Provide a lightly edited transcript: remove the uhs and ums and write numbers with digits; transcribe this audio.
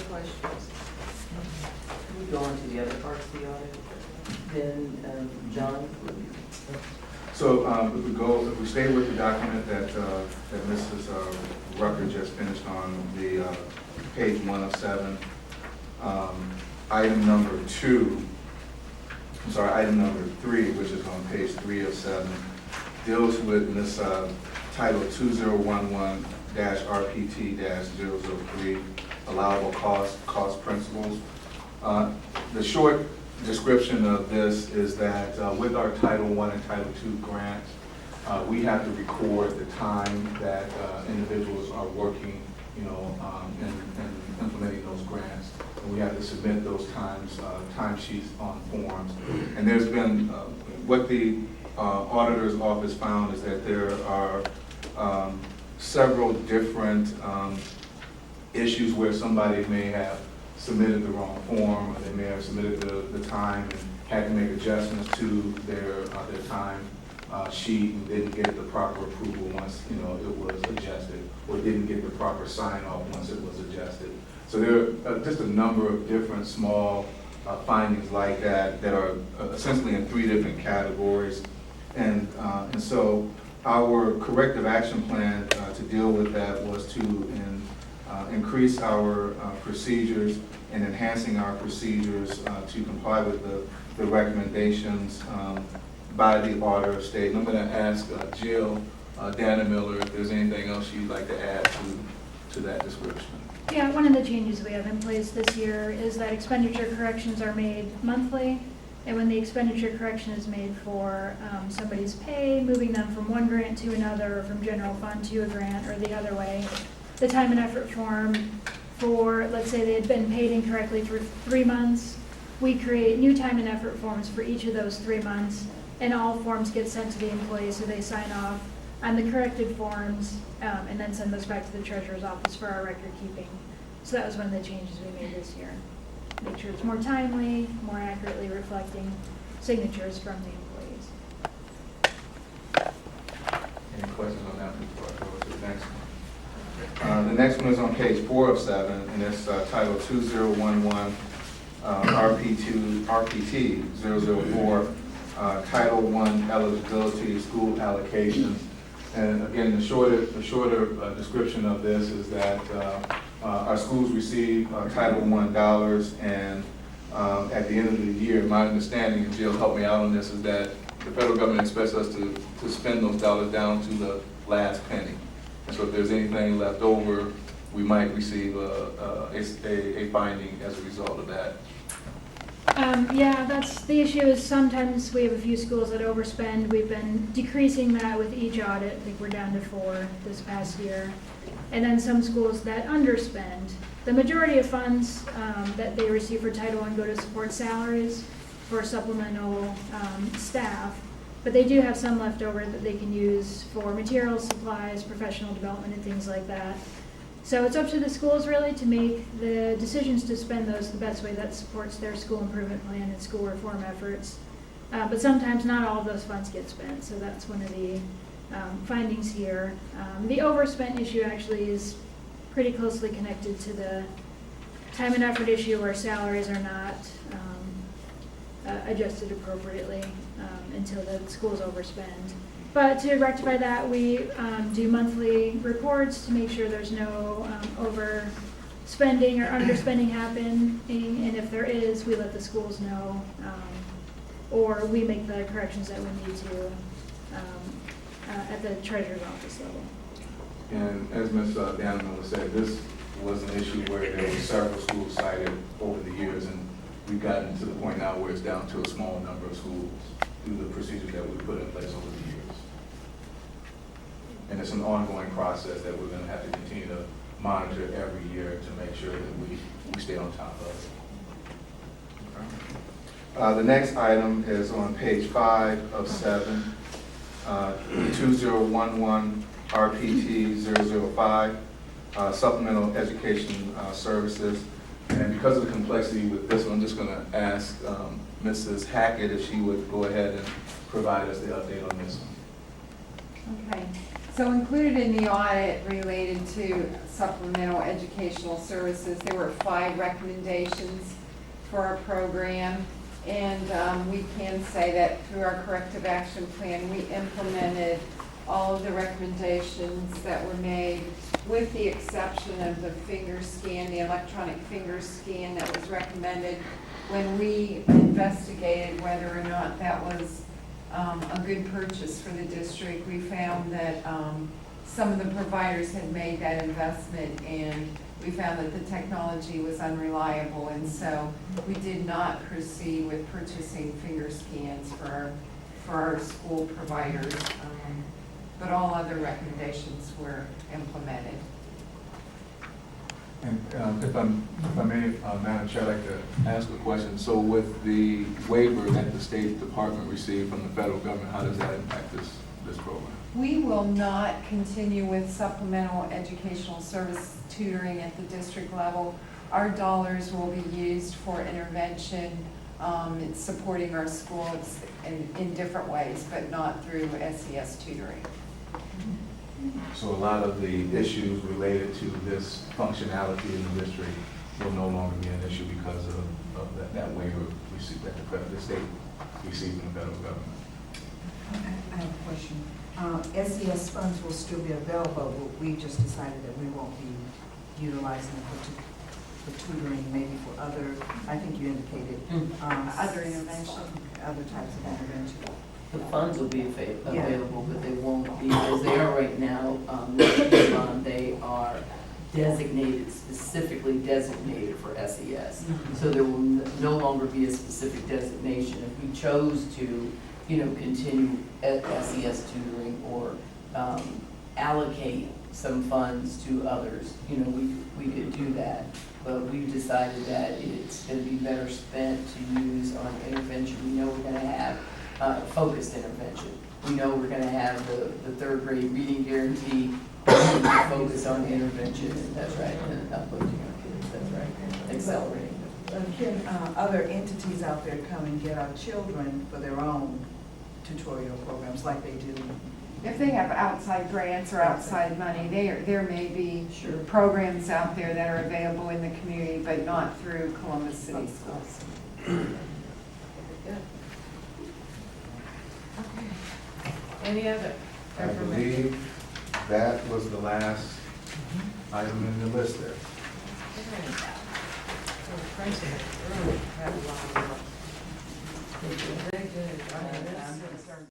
questions? We go on to the other parts of the audit. Then, John, So if we stay with the document that Mrs. Rucker just finished on the page 1 of 7, item number 3, which is on page 3 of 7, deals with this title 2011-RPT-003, allowable cost principles. The short description of this is that with our Title I and Title II grants, we have to record the time that individuals are working, in implementing those grants. And we have to submit those timesheets on forms. And there's been, what the auditor's office found is that there are several different issues where somebody may have submitted the wrong form, or they may have submitted the time and had to make adjustments to their time sheet and didn't get the proper approval once it was adjusted, or didn't get the proper sign off once it was adjusted. So there are just a number of different small findings like that are essentially in 3 different categories, and so our corrective action plan to deal with that was to increase our procedures and enhancing our procedures to comply with the recommendations by the Auditor of State. And I'm going to ask Jill Dana Miller if there's anything else you'd like to add to that description. Yeah, one of the changes we have in place this year is that expenditure corrections are made monthly. And when the expenditure correction is made for somebody's pay, moving them from one grant to another, or from general fund to a grant, or the other way, the time and effort form for, let's say they had been paid incorrectly for 3 months, we create new time and effort forms for each of those 3 months, and all forms get sent to the employees so they sign off on the corrected forms and then send those back to the treasurer's office for our record keeping. So that was one of the changes we made this year. Make sure it's more timely, more accurately reflecting signatures from the employees. Any questions on that before I go to the next one? The next one is on page 4 of 7, and it's title 2011 RPT-004, Title I eligibility school allocations. And again, the shorter description of this is that our schools receive Title I dollars, and at the end of the year, my understanding, and Jill help me out on this, is that the federal government expects us to spend those dollars down to the last penny. And so if there's anything left over, we might receive a finding as a result of that. Yeah, that's the issue. Is sometimes we have a few schools that overspend. We've been decreasing that with each audit. I think we're down to 4 this past year. And then some schools that underspend. The majority of funds that they receive for Title I go to support salaries for supplemental staff, but they do have some left over that they can use for materials, supplies, professional development, and things like that. So it's up to the schools really to make the decisions to spend those the best way that supports their school improvement plan and school reform efforts. But sometimes not all of those funds get spent, so that's one of the findings here. The overspent issue actually is pretty closely connected to the time and effort issue, where salaries are not adjusted appropriately until the schools overspend. But to rectify that, we do monthly reports to make sure there's no overspending or underspending happening, and if there is, we let the schools know, or we make the corrections that we need to at the treasurer's office level. And as Ms. Dana Miller said, this was an issue where there were several schools cited over the years, and we've gotten to the point now where it's down to a small number of schools through the procedures that we put in place over the years. And it's an ongoing process that we're going to have to continue to monitor every year to make sure that we stay on top of it. Okay. The next item is on page 5 of 7, 2011 RPT-005, supplemental education services. And because of the complexity with this one, I'm just going to ask Mrs. Hackett if she would go ahead and provide us the update on this one. Okay, So included in the audit related to supplemental educational services, there were 5 recommendations for our program. And we can say that through our corrective action plan, we implemented all of the recommendations that were made, with the exception of the finger scan, the electronic finger scan that was recommended when we investigated whether or not that was a good purchase for the district. We found that some of the providers had made that investment, and we found that the technology was unreliable, and so we did not proceed with purchasing finger scans for our school providers. But all other recommendations were implemented. And if I may, Madam Chair, I'd like to ask a question. So with the waiver that the State Department received from the federal government, how does that impact this program? We will not continue with supplemental educational service tutoring at the district level. Our dollars will be used for intervention. It's supporting our schools in different ways, but not through SES tutoring. So a lot of the issues related to this functionality in the district will no longer be an issue because of that waiver received that the state received from the federal government. I have a question. SES funds will still be available, but we just decided that we won't be utilizing it for tutoring, maybe for other, I think you indicated. Other intervention. Other types of intervention. The funds will be Yeah. available, but they won't be, as they are right now, they are designated, specifically designated for SES. So there will no longer be a specific designation. If we chose to, continue at SES tutoring or allocate some funds to others, we could do that. But we've decided that it's going to be better spent to use on intervention. We know we're going to have focused intervention. We know we're going to have the 3rd grade reading guarantee, focus on intervention, that's right, and uplifting our kids, that's right, accelerating. Can other entities out there come and get our children for their own tutorial programs like they do? If they have outside grants or outside money, there may be programs out there that are available in the community, but not through Columbus City Schools. Good. Any other I information? believe that was the last item in the list there. Very good.